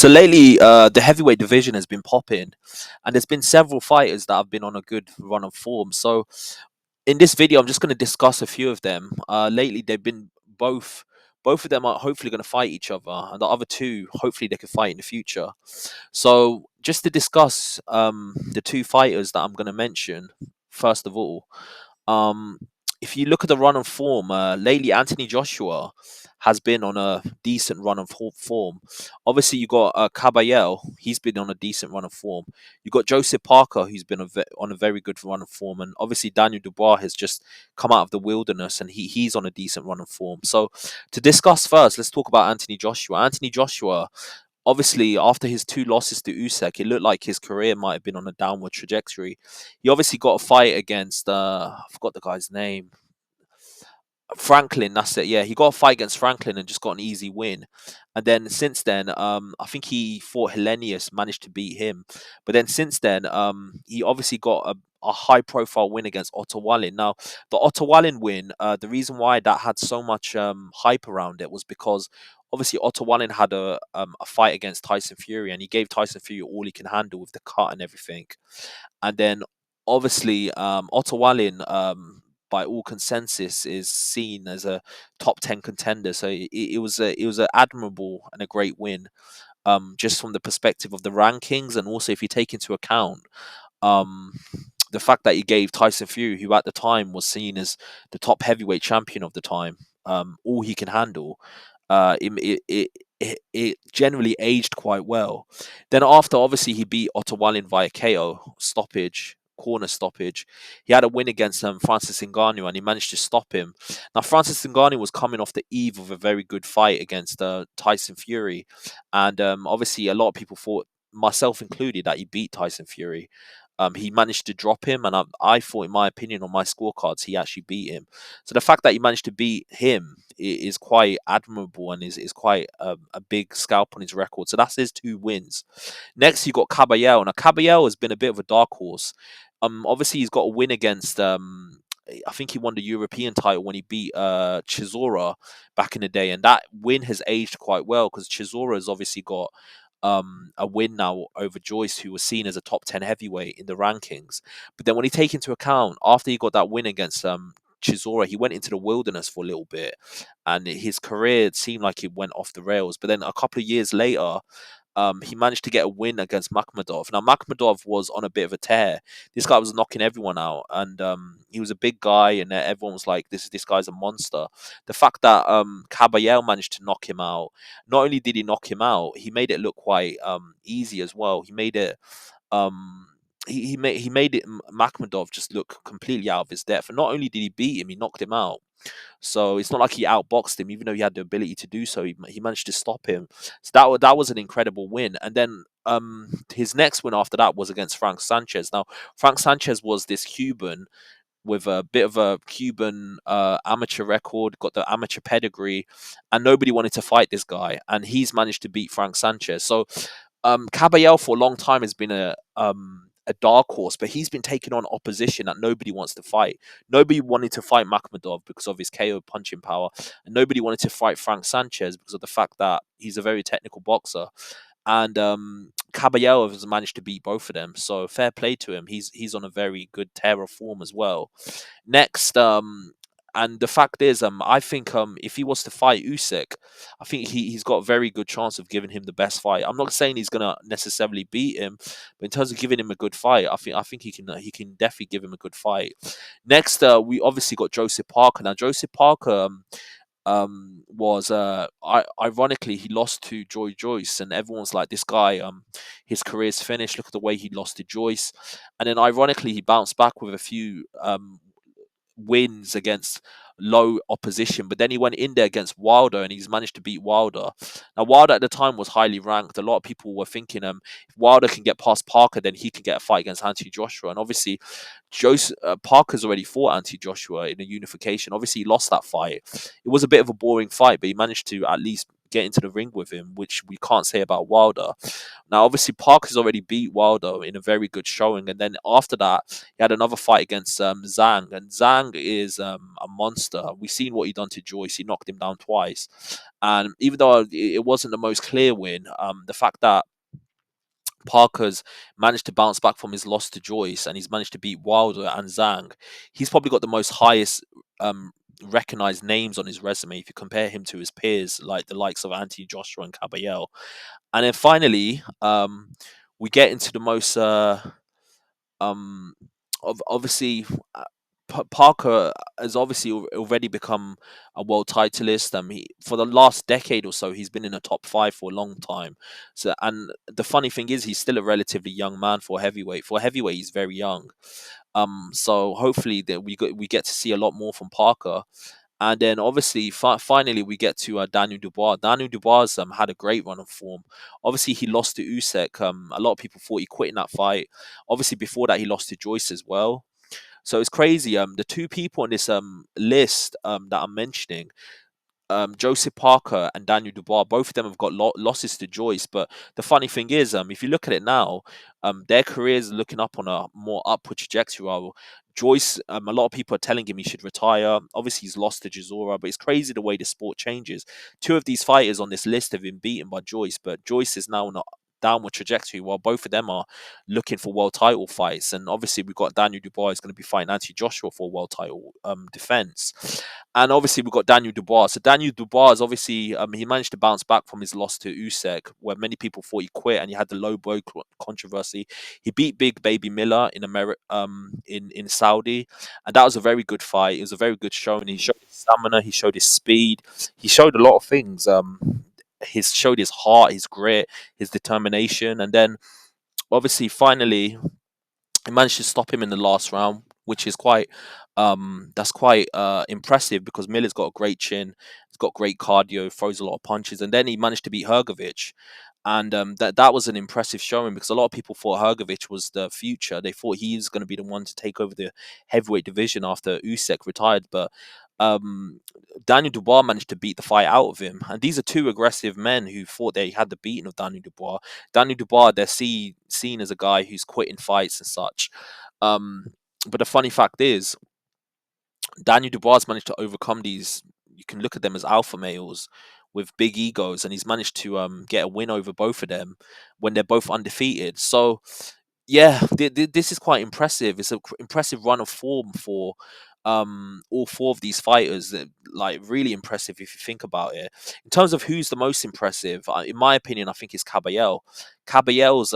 So lately, the heavyweight division has been popping, and there's been several fighters that have been on a good run of form. So in this video, I'm just going to discuss a few of them. Lately, they've been both of them are hopefully going to fight each other, and the other two hopefully they can fight in the future. So just to discuss the two fighters that I'm going to mention, first of all, um, if you look at the run of form, lately Anthony Joshua has been on a decent run of form. Obviously, you got Kabayel; he's been on a decent run of form. You got Joseph Parker, who's been on a very good run of form, and obviously Daniel Dubois has just come out of the wilderness, and he's on a decent run of form. So, to discuss first, let's talk about Anthony Joshua. Anthony Joshua, obviously, after his two losses to Usyk, it looked like his career might have been on a downward trajectory. He obviously got a fight against I forgot the guy's name. Franklin, that's it. Yeah, he got a fight against Franklin and just got an easy win. And then since then, I think he fought Hellenius, managed to beat him. But then since then, he obviously got a high-profile win against Otto Wallin. Now, the Otto Wallin win, the reason why that had so much hype around it was because obviously Otto Wallin had a fight against Tyson Fury, and he gave Tyson Fury all he can handle with the cut and everything. And then obviously Otto Wallin, by all consensus, is seen as a top 10 contender. So it was an admirable and a great win, just from the perspective of the rankings, and also if you take into account um, the fact that he gave Tyson Fury, who at the time was seen as the top heavyweight champion of the time, all he can handle. It generally aged quite well. Then after, obviously, he beat Otto Wallin via KO stoppage, corner stoppage. He had a win against Francis Ngannou, and he managed to stop him. Now, Francis Ngannou was coming off the eve of a very good fight against Tyson Fury, and obviously, a lot of people thought, myself included, that he beat Tyson Fury. He managed to drop him, and I thought, in my opinion, on my scorecards, he actually beat him. So the fact that he managed to beat him is quite admirable, and is quite a big scalp on his record. So that's his two wins. Next, you got Kabayel. Now, Kabayel has been a bit of a dark horse. Obviously, he's got a win against. I think he won the European title when he beat Chisora back in the day, and that win has aged quite well because Chisora has obviously got a win now over Joyce, who was seen as a top 10 heavyweight in the rankings. But then when you take into account, after he got that win against Chisora, he went into the wilderness for a little bit, and his career seemed like it went off the rails. But then a couple of years later, he managed to get a win against Makhmudov. Now, Makhmudov was on a bit of a tear. This guy was knocking everyone out, and he was a big guy, and everyone was like, this guy's a monster." The fact that Kabayel managed to knock him out, not only did he knock him out, he made it look quite easy as well. He made it. Um, he made it Makhmudov just look completely out of his depth, and not only did he beat him, he knocked him out. So it's not like he outboxed him, even though he had the ability to do so. He managed to stop him. So that was an incredible win. And then his next win after that was against Frank Sanchez. Now, Frank Sanchez was this Cuban with a bit of a Cuban amateur record, got the amateur pedigree, and nobody wanted to fight this guy. And he's managed to beat Frank Sanchez. So Caballero for a long time has been a dark horse, but he's been taking on opposition that nobody wants to fight. Nobody wanted to fight Makhmudov because of his KO punching power, and nobody wanted to fight Frank Sanchez because of the fact that he's a very technical boxer. And Caballero has managed to beat both of them, so fair play to him. He's on a very good tear of form as well. Next, and the fact is, I think if he was to fight Usyk, I think he's got a very good chance of giving him the best fight. I'm not saying he's gonna necessarily beat him, but in terms of giving him a good fight, I think he can definitely give him a good fight. Next, we obviously got Joseph Parker. Now, Joseph Parker was ironically, he lost to Joyce, and everyone's like, this guy, his career's finished. Look at the way he lost to Joyce, and then ironically, he bounced back with a few wins against low opposition, but then he went in there against Wilder, and he's managed to beat Wilder. Now, Wilder at the time was highly ranked. A lot of people were thinking, if Wilder can get past Parker, then he can get a fight against Anthony Joshua. And obviously, Parker's already fought Anthony Joshua in a unification. Obviously, he lost that fight. It was a bit of a boring fight, but he managed to at least get into the ring with him, which we can't say about Wilder. Now, obviously, Parker's already beat Wilder in a very good showing, and then after that, he had another fight against Zhang, and Zhang is a monster. We've seen what he done to Joyce; he knocked him down twice, and even though it wasn't the most clear win, the fact that Parker's managed to bounce back from his loss to Joyce, and he's managed to beat Wilder and Zhang. He's probably got the most highest um, recognized names on his resume if you compare him to his peers, like the likes of Anthony Joshua and Caballel. And then finally, we get into the most um, obviously. Parker has obviously already become a world titleist. For the last decade or so, he's been in the top five for a long time. So, and the funny thing is, he's still a relatively young man for heavyweight. For heavyweight, he's very young. So hopefully that we get to see a lot more from Parker. And then obviously, finally, we get to Daniel Dubois. Daniel Dubois had a great run of form. Obviously, he lost to Usyk. A lot of people thought he quit in that fight. Obviously, before that, he lost to Joyce as well. So it's crazy. The two people on this list that I'm mentioning, Joseph Parker and Daniel Dubois, both of them have got losses to Joyce. But the funny thing is, if you look at it now, their careers are looking up on a more upward trajectory. While Joyce, a lot of people are telling him he should retire. Obviously, he's lost to Chisora, but it's crazy the way the sport changes. Two of these fighters on this list have been beaten by Joyce, but Joyce is now on a downward trajectory while both of them are looking for world title fights. And obviously, we've got Daniel Dubois is going to be fighting Anthony Joshua for a world title defense. And obviously, we've got Daniel Dubois. So Daniel Dubois, is obviously, he managed to bounce back from his loss to Usyk, where many people thought he quit, and he had the low blow controversy. He beat Big Baby Miller in Saudi, and that was a very good fight. It was a very good showing. He showed his stamina, he showed his speed, he showed a lot of things. He showed his heart, his grit, his determination, and then obviously, finally, he managed to stop him in the last round, which is quite that's quite impressive because Miller's got a great chin, he's got great cardio, throws a lot of punches, and then he managed to beat Hergovich. And that was an impressive showing because a lot of people thought Hergovich was the future. They thought he was going to be the one to take over the heavyweight division after Usyk retired. But um, Daniel Dubois managed to beat the fight out of him. And these are two aggressive men who thought they had the beating of Daniel Dubois. Daniel Dubois, they're seen as a guy who's quitting fights and such. Um, but the funny fact is, Daniel Dubois managed to overcome these. You can look at them as alpha males with big egos, and he's managed to get a win over both of them when they're both undefeated. So yeah, this is quite impressive. It's an impressive run of form for all four of these fighters. Like really impressive if you think about it. In terms of who's the most impressive, in my opinion, I think it's Caballel. Caballel's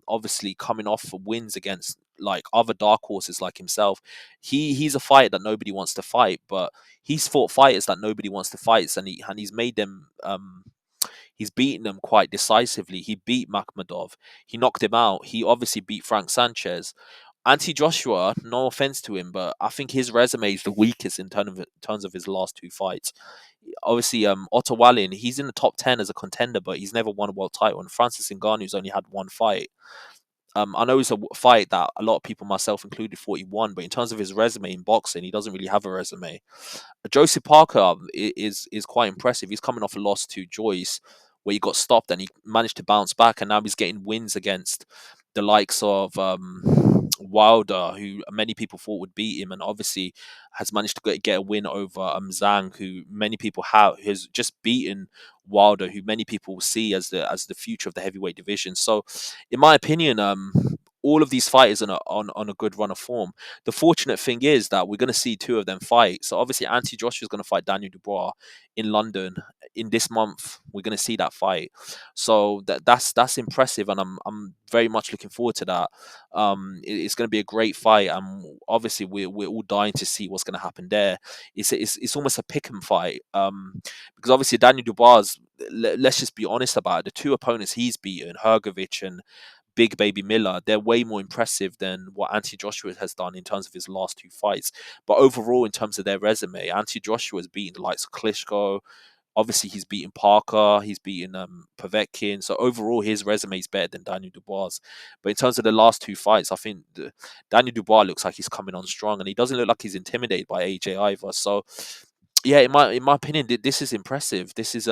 obviously coming off for wins against like other dark horses like himself. He's a fighter that nobody wants to fight, but he's fought fighters that nobody wants to fight, and he's made them he's beaten them quite decisively. He beat Makhmudov. He knocked him out. He obviously beat Frank Sanchez. Anti Joshua, no offense to him, but I think his resume is the weakest in terms of his last two fights. Obviously, Otto Wallin, he's in the top 10 as a contender, but he's never won a world title. And Francis Ngannou's only had one fight. I know it's a fight that a lot of people, myself included, thought he won, but in terms of his resume in boxing, he doesn't really have a resume. Joseph Parker is quite impressive. He's coming off a loss to Joyce, where he got stopped, and he managed to bounce back, and now he's getting wins against the likes of Wilder, who many people thought would beat him, and obviously has managed to get a win over Zhang, who many people has just beaten Wilder, who many people see as the future of the heavyweight division. So, in my opinion, all of these fighters are on a good run of form. The fortunate thing is that we're going to see two of them fight. So obviously, Anthony Joshua is going to fight Daniel Dubois in London in this month. We're going to see that fight. So that's impressive, and I'm very much looking forward to that. It's going to be a great fight, and obviously we're all dying to see what's going to happen there. It's almost a pick 'em fight. Because obviously Daniel Dubois. Let's just be honest about it. The two opponents he's beaten, Hergovich and Big Baby Miller, they're way more impressive than what Anthony Joshua has done in terms of his last two fights. But overall, in terms of their resume, Anthony Joshua has beaten the likes of Klitschko. Obviously, he's beaten Parker. He's beaten Povetkin. So overall, his resume is better than Daniel Dubois. But in terms of the last two fights, I think Daniel Dubois looks like he's coming on strong, and he doesn't look like he's intimidated by AJ either. So Yeah, in my opinion, this is impressive. This is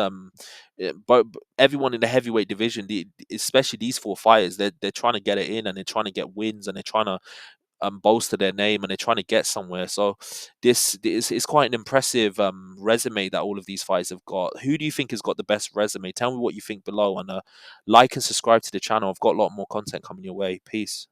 but everyone in the heavyweight division, especially these four fighters, they're trying to get it in, and they're trying to get wins, and they're trying to bolster their name, and they're trying to get somewhere. So this is quite an impressive resume that all of these fighters have got. Who do you think has got the best resume? Tell me what you think below, and like and subscribe to the channel. I've got a lot more content coming your way. Peace.